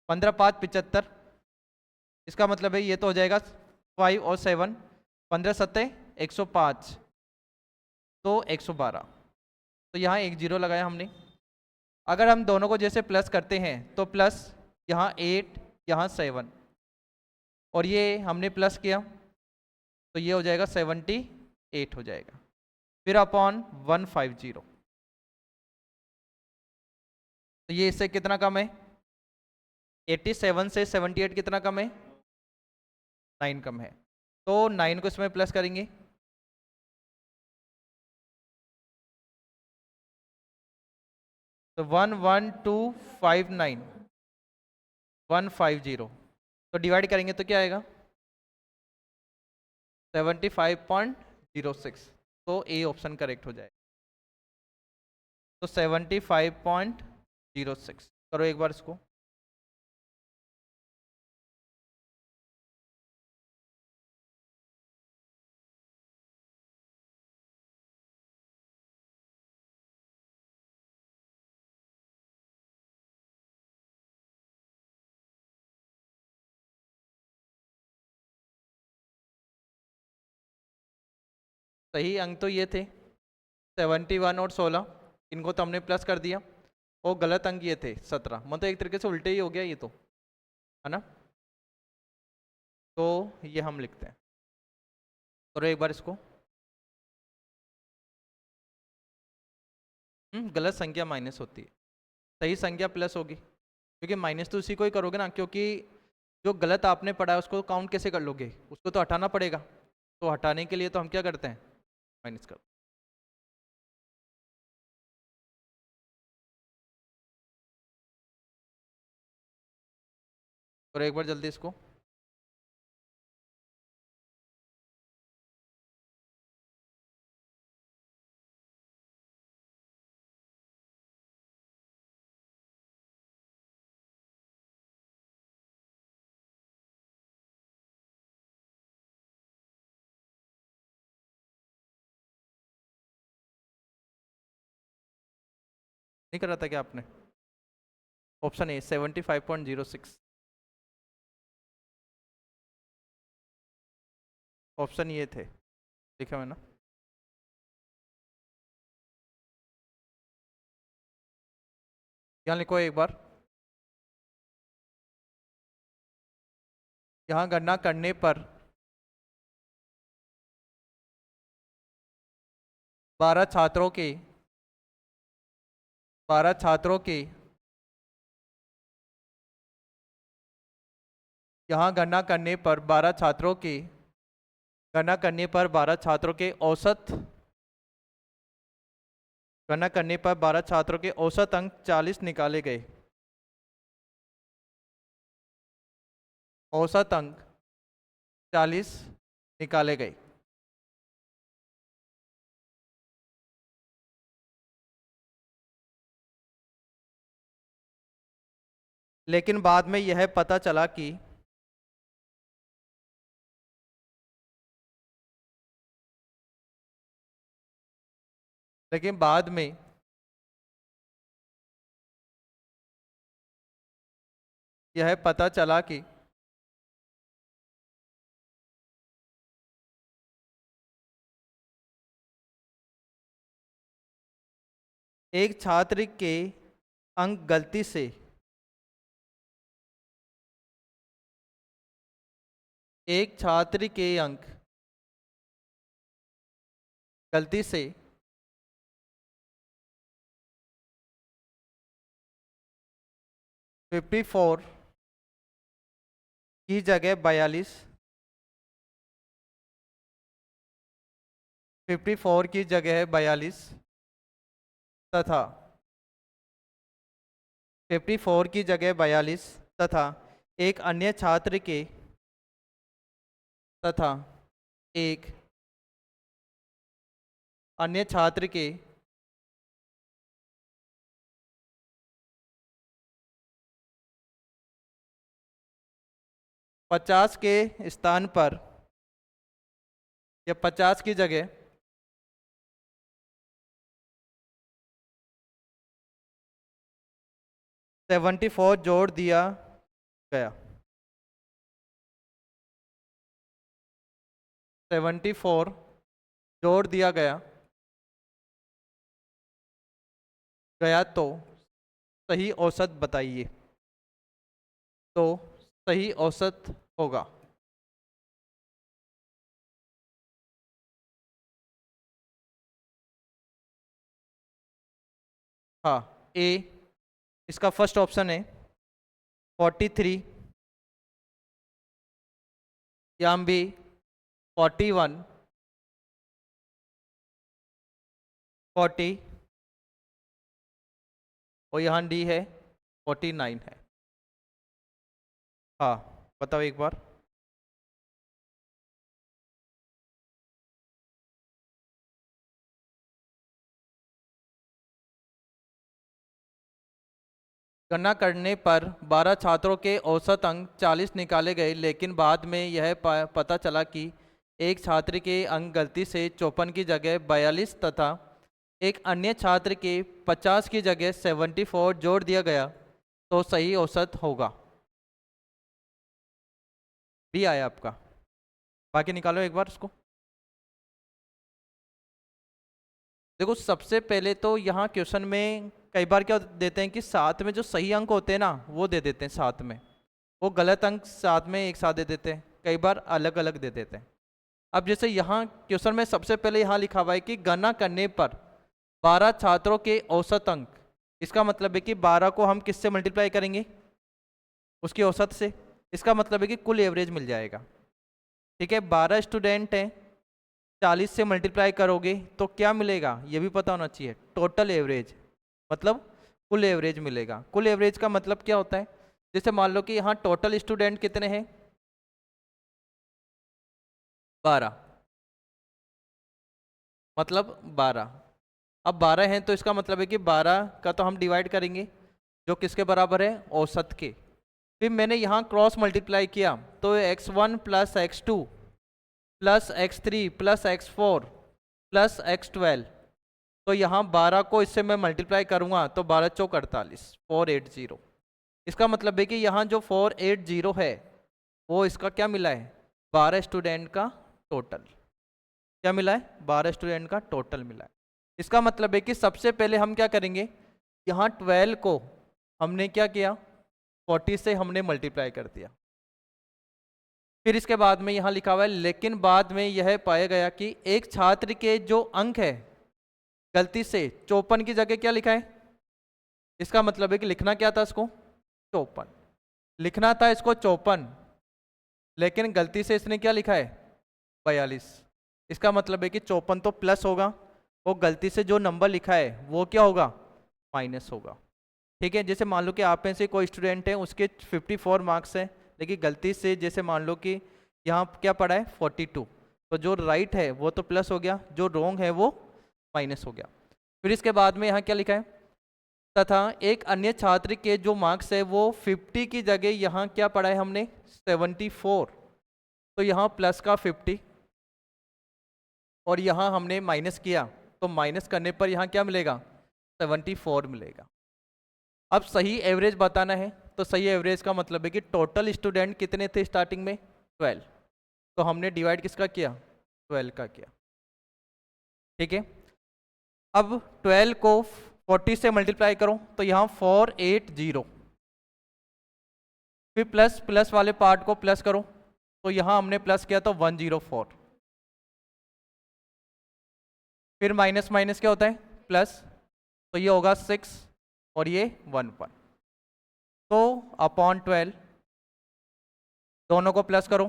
15 5 75। इसका मतलब है ये तो हो जाएगा 5 और 7, 15 सत्ते 105, तो 112। तो यहाँ एक जीरो लगाया हमने। अगर हम दोनों को जैसे प्लस करते हैं तो प्लस यहाँ 8 यहाँ 7 और ये हमने प्लस किया तो ये हो जाएगा 78 हो जाएगा। फिर अपॉन 150, तो ये इससे कितना कम है? 87 से 78 कितना कम है? 9 कम है। तो 9 को इसमें प्लस करेंगे तो 11259 150, तो डिवाइड करेंगे तो क्या आएगा? 75.06, तो ए ऑप्शन करेक्ट हो जाएगा। तो 75.06 करो एक बार इसको। सही अंक तो ये थे 71 और 16, इनको तो हमने प्लस कर दिया। और गलत अंक ये थे 17, मतलब एक तरीके से उल्टे ही हो गया ये तो, है ना? तो ये हम लिखते हैं। करो एक बार इसको। गलत संख्या माइनस होती है, सही संख्या प्लस होगी। क्योंकि माइनस तो उसी को ही करोगे ना, क्योंकि जो गलत आपने पढ़ा है उसको काउंट कैसे कर लोगे, उसको तो हटाना पड़ेगा। तो हटाने के लिए तो हम क्या करते हैं, माइनस कर। और एक बार जल्दी इसको, नहीं कर रहा था क्या आपने? ऑप्शन ए 75.06, ऑप्शन ये थे, लिखा मैंने। यहाँ लिखो एक बार, यहाँ गणना करने पर 12 छात्रों के 12 छात्रों के यहाँ गणना करने पर 12 छात्रों के गणना करने पर 12 छात्रों के औसत गणना करने पर 12 छात्रों के औसत अंक 40 निकाले गए। औसत अंक 40 निकाले गए। लेकिन बाद में यह पता चला कि लेकिन बाद में यह पता चला कि एक छात्र के अंक गलती से एक छात्र के अंक गलती से 54 की जगह 42 54 की जगह 42 तथा 54 की जगह 42 तथा एक अन्य छात्र के तथा एक अन्य छात्र के 50 के स्थान पर या 50 की जगह 74 जोड़ दिया गया। 74 जोड़ दिया गया तो सही औसत बताइए। तो सही औसत होगा, हाँ, ए इसका फर्स्ट ऑप्शन है 43, यहाँ बी 41, 40 और यहाँ डी है 49 है। हाँ, बताओ एक बार। गणना करने पर 12 छात्रों के औसत अंक 40 निकाले गए, लेकिन बाद में यह पता चला कि एक छात्र के अंक गलती से 54 की जगह 42 तथा एक अन्य छात्र के 50 की जगह 74 जोड़ दिया गया तो सही औसत होगा। भी आया आपका, बाकी निकालो एक बार इसको। देखो सबसे पहले तो यहाँ क्वेश्चन में कई बार क्या देते हैं कि साथ में जो सही अंक होते हैं ना वो दे देते हैं साथ में, वो गलत अंक साथ में एक साथ दे देते हैं, कई बार अलग अलग दे देते हैं। अब जैसे यहाँ क्वेश्चन में सबसे पहले यहाँ लिखा हुआ है कि गणना करने पर 12 छात्रों के औसत अंक, इसका मतलब है कि 12 को हम किससे मल्टीप्लाई करेंगे, उसकी औसत से। इसका मतलब है कि कुल एवरेज मिल जाएगा। ठीक है, 12 स्टूडेंट हैं, 40 से मल्टीप्लाई करोगे तो क्या मिलेगा ये भी पता होना चाहिए, टोटल एवरेज, मतलब कुल एवरेज मिलेगा। कुल एवरेज का मतलब क्या होता है, जैसे मान लो कि यहाँ टोटल स्टूडेंट कितने हैं, 12, मतलब 12। अब 12 हैं तो इसका मतलब है कि 12 का तो हम डिवाइड करेंगे जो किसके बराबर है, औसत के। फिर मैंने यहाँ क्रॉस मल्टीप्लाई किया तो x1 plus x2 plus x3 plus x4 plus x12, तो यहाँ 12 को इससे मैं मल्टीप्लाई करूँगा तो 12 चौक 48, 480। इसका मतलब है कि यहाँ जो 480 है वो इसका क्या मिला है, 12 स्टूडेंट का टोटल। क्या मिला है, 12 स्टूडेंट का टोटल मिला है। इसका मतलब है कि सबसे पहले हम क्या करेंगे, यहाँ 12 को हमने क्या किया, 40 से हमने मल्टीप्लाई कर दिया। फिर इसके बाद में यहाँ लिखा हुआ है लेकिन बाद में यह पाया गया कि एक छात्र के जो अंक है गलती से 54 की जगह क्या लिखा है। इसका मतलब है कि लिखना क्या था इसको, 54 लिखना था इसको 54, लेकिन गलती से इसने क्या लिखा है, 42। इसका मतलब है कि 54 तो प्लस होगा, वो गलती से जो नंबर लिखा है वो क्या होगा, माइनस होगा। ठीक है, जैसे मान लो कि आप में से कोई स्टूडेंट है उसके 54 मार्क्स हैं, लेकिन गलती से जैसे मान लो कि यहाँ क्या पड़ा है 42, तो जो राइट है वो तो प्लस हो गया, जो रॉन्ग है वो माइनस हो गया। फिर इसके बाद में यहाँ क्या लिखा है, तथा एक अन्य छात्र के जो मार्क्स है वो 50 की जगह यहाँ क्या पढ़ा है हमने 74, तो यहाँ प्लस का 50 और यहाँ हमने माइनस किया, तो माइनस करने पर यहाँ क्या मिलेगा, 74 मिलेगा। अब सही एवरेज बताना है, तो सही एवरेज का मतलब है कि टोटल स्टूडेंट कितने थे स्टार्टिंग में, 12, तो हमने डिवाइड किसका किया, 12 का किया। ठीक है, अब 12 को 40 से मल्टीप्लाई करो तो यहाँ 480, फिर प्लस प्लस वाले पार्ट को प्लस करो तो यहाँ हमने प्लस किया तो 104, फिर माइनस माइनस क्या होता है प्लस, तो ये होगा 6 और ये 1 तो अपॉन 12 दोनों को प्लस करो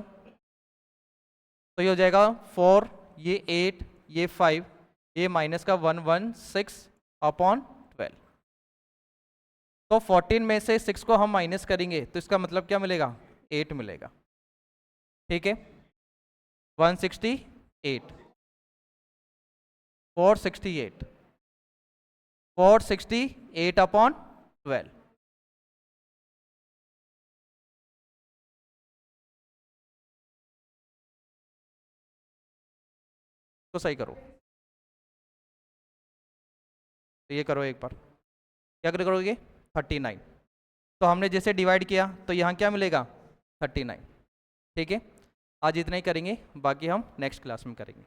तो ये हो जाएगा 4, ये 8, ये 5, ये माइनस का 116 अपॉन 12। तो 14 में से 6 को हम माइनस करेंगे तो इसका मतलब क्या मिलेगा, 8 मिलेगा। ठीक है, 168, 468, 468 अपॉन 12। तो सही करो, तो ये करो एक बार, क्या करोगे 39, तो हमने जैसे डिवाइड किया तो यहाँ क्या मिलेगा 39। ठीक है, आज इतना ही करेंगे, बाकी हम नेक्स्ट क्लास में करेंगे।